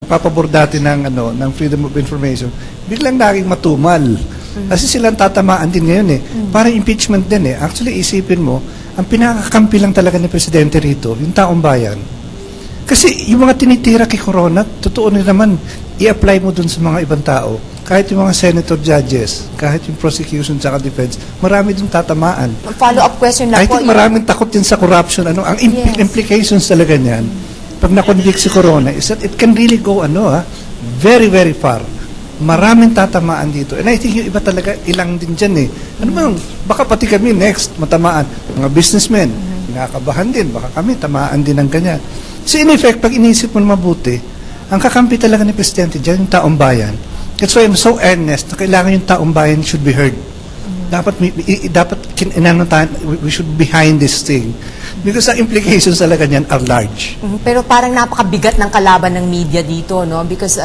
nagpapabor dati ng freedom of information, biglang naging matumal. Kasi silang tatamaan din ngayon eh. Parang impeachment din eh. Actually, isipin mo, ang pinakakampi lang talaga ni Presidente rito, yung taong bayan. Kasi yung mga tinitira kay Corona, totoo na naman, i-apply mo dun sa mga ibang tao. Kahit yung mga senator judges, kahit yung prosecution at defense, marami dun tatamaan. Follow-up question na I po. think maraming takot din sa corruption. Ang implications talaga niyan, pag na-convict si Corona, is that it can really go very, very far. Maraming tatamaan dito. And I think yung iba talaga, ilang din dyan eh. Ano ba, baka pati kami next matamaan. Mga businessmen, nakakabahan din. Baka kami tamaan din ng ganyan. So in effect, pag inisip mo na mabuti, ang kakampi talaga ni Presidente dyan, yung taong bayan. That's why I'm so earnest na kailangan yung taong bayan should be heard. Dapat we should be behind this thing. Because the implications talaga niyan are large. Pero parang napakabigat ng kalaban ng media dito, no? Because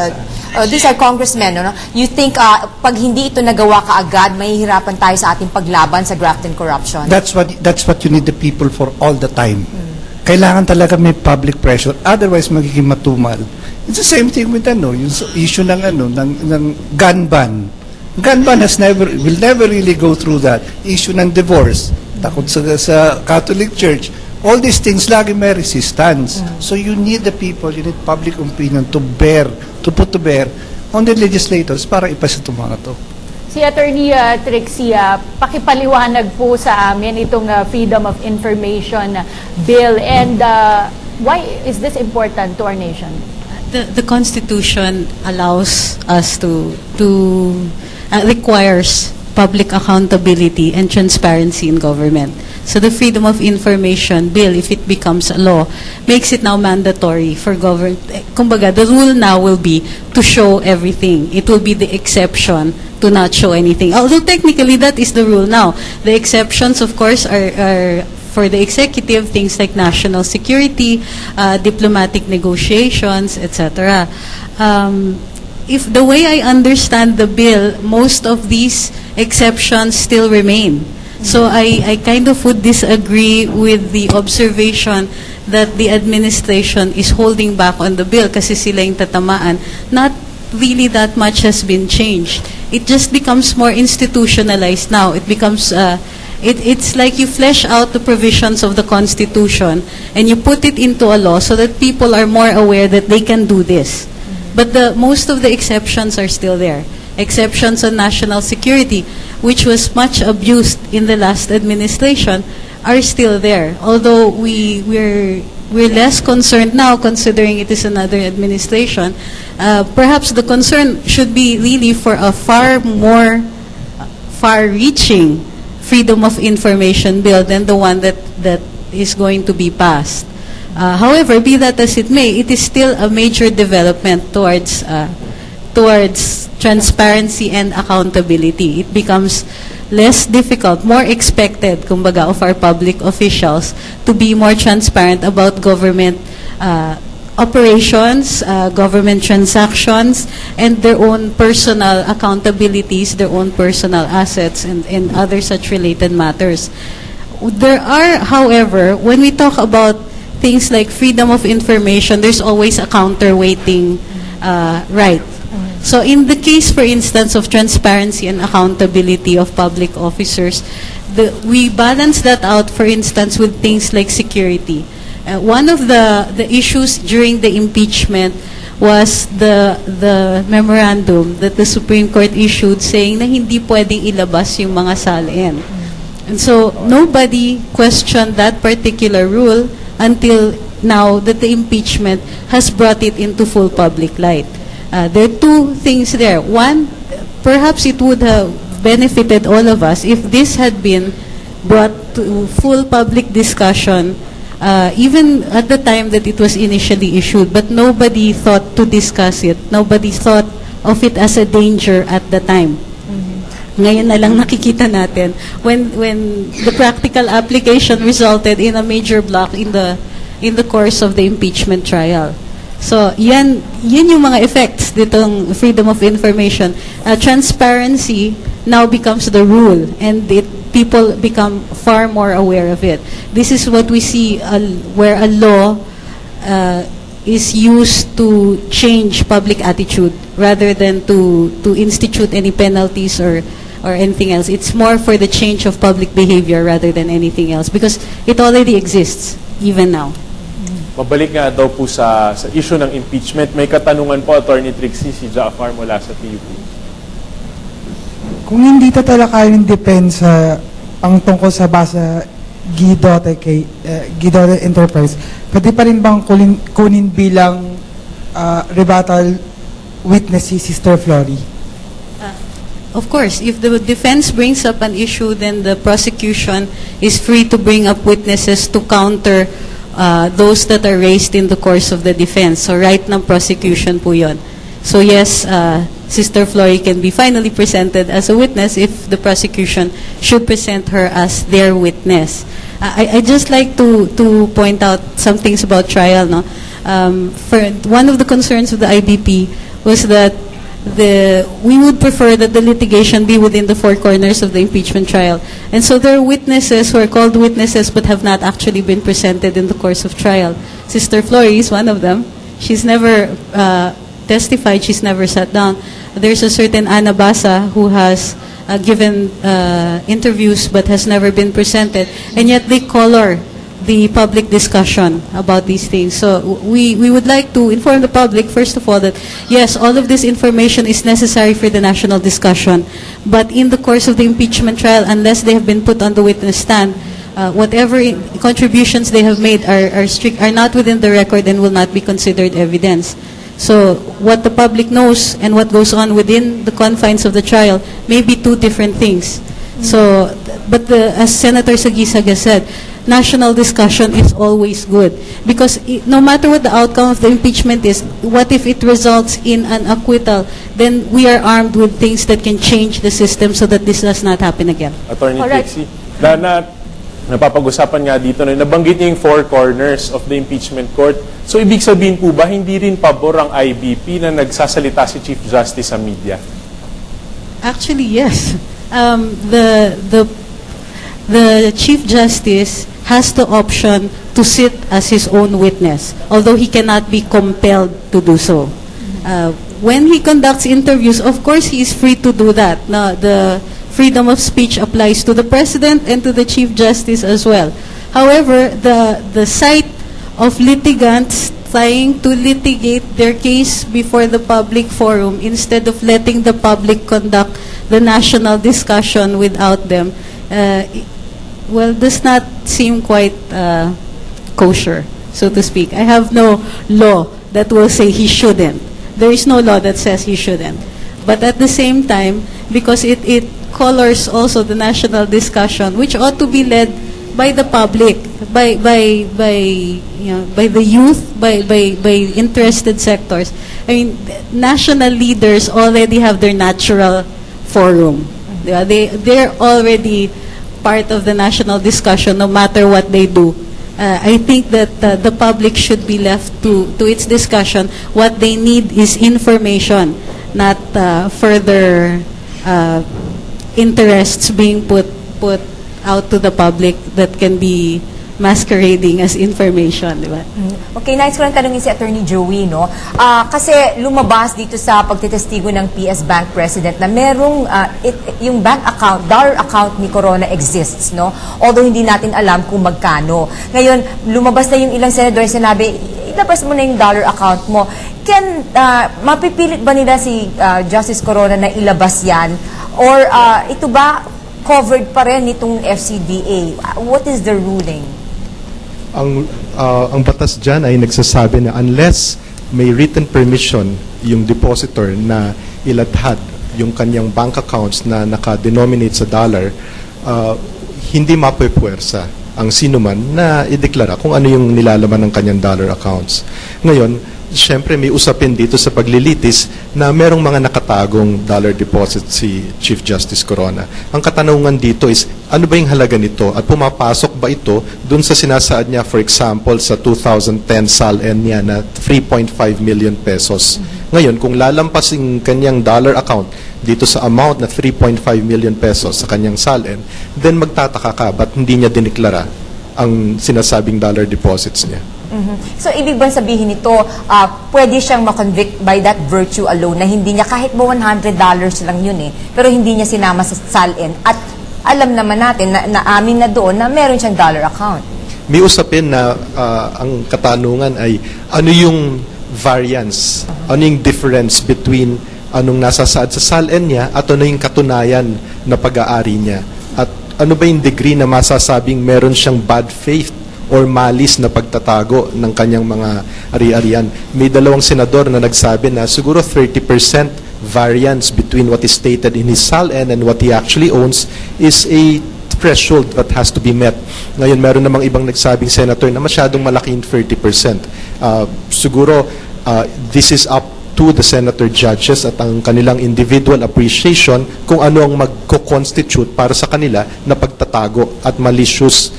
these are congressmen, no? You think pag hindi ito nagawa kaagad, mahihirapan tayo sa ating paglaban sa graft and corruption? That's what you need the people for all the time. Kailangan talaga may public pressure, otherwise magiging matumal. It's the same thing with yung issue ng gun ban. Gun ban will never really go through that. Issue ng divorce, takot sa Catholic Church. All these things, lagi may resistance. So you need the people, you need public opinion to put to bear on the legislators para ipasa itong mga to. Si Attorney Trixie, pakipaliwanag po sa amin itong Freedom of Information Bill, and why is this important to our nation? The Constitution allows us requires public accountability and transparency in government. So the Freedom of Information Bill, if it becomes a law, makes it now mandatory for government. Kumbaga, the rule now will be to show everything. It will be the exception to not show anything. Although technically that is the rule now. The exceptions, of course, are for the executive, things like national security, diplomatic negotiations, etc. If the way I understand the bill, most of these exceptions still remain. So I kind of would disagree with the observation that the administration is holding back on the bill kasi sila yung tatamaan. Not really that much has been changed. It just becomes more institutionalized now. It becomes it's like you flesh out the provisions of the Constitution and you put it into a law so that people are more aware that they can do this. But most of the exceptions are still there. Exceptions on national security, which was much abused in the last administration, are still there. Although we're less concerned now, considering it is another administration. Perhaps the concern should be really for a far more far-reaching Freedom of Information Bill than the one that is going to be passed. However, be that as it may, it is still a major development towards transparency and accountability. It becomes less difficult, more expected, kumbaga, of our public officials to be more transparent about government operations, government transactions, and their own personal accountabilities, their own personal assets, and other such related matters. There are, however, when we talk about things like freedom of information, there's always a counterweighting right. So in the case, for instance, of transparency and accountability of public officers, we balance that out, for instance, with things like security. One of the issues during the impeachment was the memorandum that the Supreme Court issued saying na hindi pwedeng ilabas yung mga salin. And so nobody questioned that particular rule until now that the impeachment has brought it into full public light. There are two things there. One, perhaps it would have benefited all of us if this had been brought to full public discussion even at the time that it was initially issued, but nobody thought to discuss it. Nobody thought of it as a danger at the time. Ngayon na lang nakikita natin when the practical application resulted in a major block in the course of the impeachment trial. So, yan yung mga effects ditong freedom of information. Transparency now becomes the rule, and people become far more aware of it. This is what we see where a law is used to change public attitude rather than to institute any penalties or anything else. It's more for the change of public behavior rather than anything else because it already exists even now. Mabalik nga daw po sa issue ng impeachment. May katanungan po, Attorney Trixie, si Jaafar mula sa PUP. Kung hindi tatalakayin ng depensa ang tungkol sa basa Guidote Enterprise, pwede pa rin bang kunin bilang rebuttal witness si Sister Flory? Of course, if the defense brings up an issue, then the prosecution is free to bring up witnesses to counter those that are raised in the course of the defense. So right ng prosecution po yun. So yes, Sister Flory can be finally presented as a witness if the prosecution should present her as their witness. I just like to point out some things about trial. No, for one of the concerns of the IBP was that we would prefer that the litigation be within the four corners of the impeachment trial, and so there are witnesses who are called witnesses but have not actually been presented in the course of trial. Sister Flory is one of them. She's never testified. She's never sat down. There's a certain Ana Basa who has given interviews but has never been presented, and yet they color the public discussion about these things. So we would like to inform the public, first of all, that yes, all of this information is necessary for the national discussion, but in the course of the impeachment trial, unless they have been put on the witness stand, whatever contributions they have made are not within the record and will not be considered evidence. So what the public knows and what goes on within the confines of the trial may be two different things. So, but as Senator Sagisaga said, national discussion is always good because no matter what the outcome of the impeachment is, what if it results in an acquittal, then we are armed with things that can change the system so that this does not happen again. Attorney Alright. Trixie, napapag-usapan nga dito, nabanggit niyo yung four corners of the impeachment court. So, ibig sabihin po ba, hindi rin pabor ang IBP na nagsasalita si Chief Justice sa media? Actually, yes. The Chief Justice has the option to sit as his own witness, although he cannot be compelled to do so. When he conducts interviews, of course, he is free to do that. Now, the freedom of speech applies to the President and to the Chief Justice as well. However, the sight of litigants trying to litigate their case before the public forum instead of letting the public conduct the national discussion without them, does not seem quite kosher, so to speak. I have no law that will say he shouldn't. There is no law that says he shouldn't. But at the same time, because it colors also the national discussion, which ought to be led by the public, by the youth, by interested sectors. I mean, national leaders already have their natural forum. They're already part of the national discussion, no matter what they do. I think that the public should be left to its discussion. What they need is information, not further interests being put out to the public that can be masquerading as information, di ba? Okay, nice ko lang tanongin si Attorney Joey, no? Kasi lumabas dito sa pagtitestigo ng PS Bank President na merong yung bank account, dollar account ni Corona exists, no? Although hindi natin alam kung magkano. Ngayon, lumabas na yung ilang senador, sinabi, ilabas mo na yung dollar account mo. Mapipilit ba nila si Justice Corona na ilabas yan? Or ito ba covered pa rin nitong FCDA? What is the ruling? Ang batas dyan ay nagsasabi na unless may written permission yung depositor na iladhad yung kanyang bank accounts na naka-denominate sa dollar, hindi mapupuwersa ang sinuman na ideklara kung ano yung nilalaman ng kanyang dollar accounts. Ngayon, siyempre may usapin dito sa paglilitis na merong mga nakatagong dollar deposit si Chief Justice Corona. Ang katanungan dito is, ano ba yung halaga nito? At pumapasok ba ito dun sa sinasaad niya, for example, sa 2010 SALN niya na 3.5 million pesos. Ngayon, kung lalampas yung kanyang dollar account dito sa amount na 3.5 million pesos sa kanyang SALN, then magtataka ka ba't hindi niya dineklara ang sinasabing dollar deposits niya. So, ibig bang sabihin nito, pwede siyang makonvict by that virtue alone na hindi niya, kahit ba $100 lang yun pero hindi niya sinama sa SALN at alam naman natin na naamin na doon na meron siyang dollar account. May usapin na ang katanungan ay ano yung variance, ano yung difference between anong nasasaad sa SALN niya at ano yung katunayan na pag-aari niya. At ano ba yung degree na masasabing meron siyang bad faith or malis na pagtatago ng kanyang mga ari-arian. May dalawang senador na nagsabi na siguro 30% variance between what is stated in his SALN and what he actually owns is a threshold that has to be met. Ngayon, meron namang ibang nagsabing senator na masyadong malaking 30%. Siguro, this is up to the senator judges at ang kanilang individual appreciation kung ano ang magko-constitute para sa kanila na pagtatago at malicious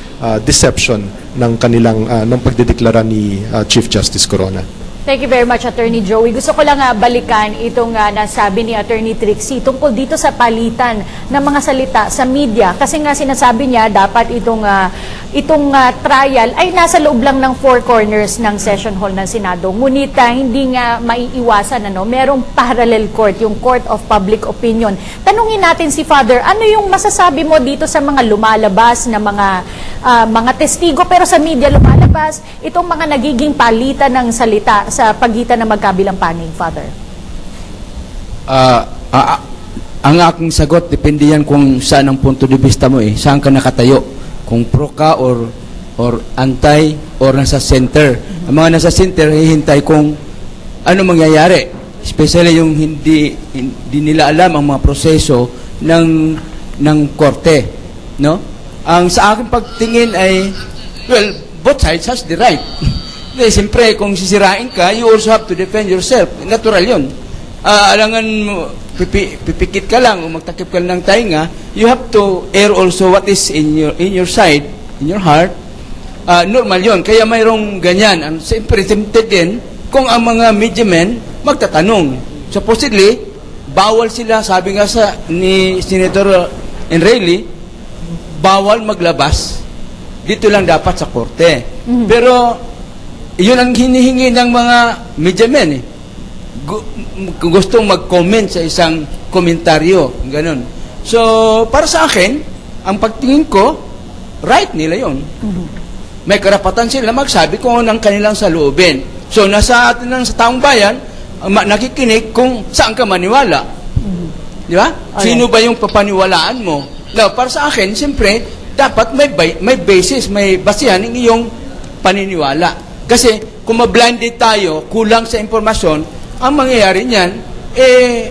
deception ng kanilang ng pagdedeklara ni Chief Justice Corona. Thank you very much, Attorney Joey. Gusto ko lang balikan itong nasabi ni Attorney Trixie tungkol dito sa palitan ng mga salita sa media. Kasi nga sinasabi niya dapat itong trial ay nasa loob lang ng four corners ng session hall ng Senado. Ngunit hindi nga maiiwasan, merong parallel court, yung Court of Public Opinion. Tanungin natin si Father, ano yung masasabi mo dito sa mga lumalabas na mga testigo pero sa media lumalabas itong mga nagiging palitan ng salita sa pagitan ng magkabilang panig, Father? Ang aking sagot, depende yan kung saan ang punto de vista mo saan ka nakatayo. Kung pro ka or anti or nasa center. Ang mga nasa center, hihintay kung ano mangyayari. Especially yung hindi nila alam ang mga proseso ng korte. No? Ang sa aking pagtingin ay, well, both sides has the right. Siyempre, kung sisirain ka, you also have to defend yourself. Natural yun. Alangan mo, pipikit ka lang o magtakip ka lang ng tainga, you have to air also what is in your side, in your heart. Normal yun. Kaya mayroong ganyan. Siyempre, tempted din kung ang mga media men magtatanong. Supposedly, bawal sila, sabi nga ni Senator Enrile, bawal maglabas. Dito lang dapat sa korte. Pero, yun ang hinihingi ng mga media men gustong mag-comment sa isang komentaryo, ganun. So, para sa akin, ang pagtingin ko, right nila yun. May karapatan sila magsabi kung anong kanilang saloobin. So, nasa atin lang sa taong bayan, nakikinig kung saan ka maniwala. Di ba? Sino ba yung papaniwalaan mo? Now, para sa akin, siyempre, dapat may basis, may basihan ng iyong paniniwala. Kasi kung ma-blinded tayo, kulang sa impormasyon, ang mangyayari niyan,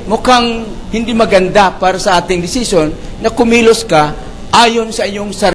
mukhang hindi maganda para sa ating decision na kumilos ka ayon sa iyong sarili.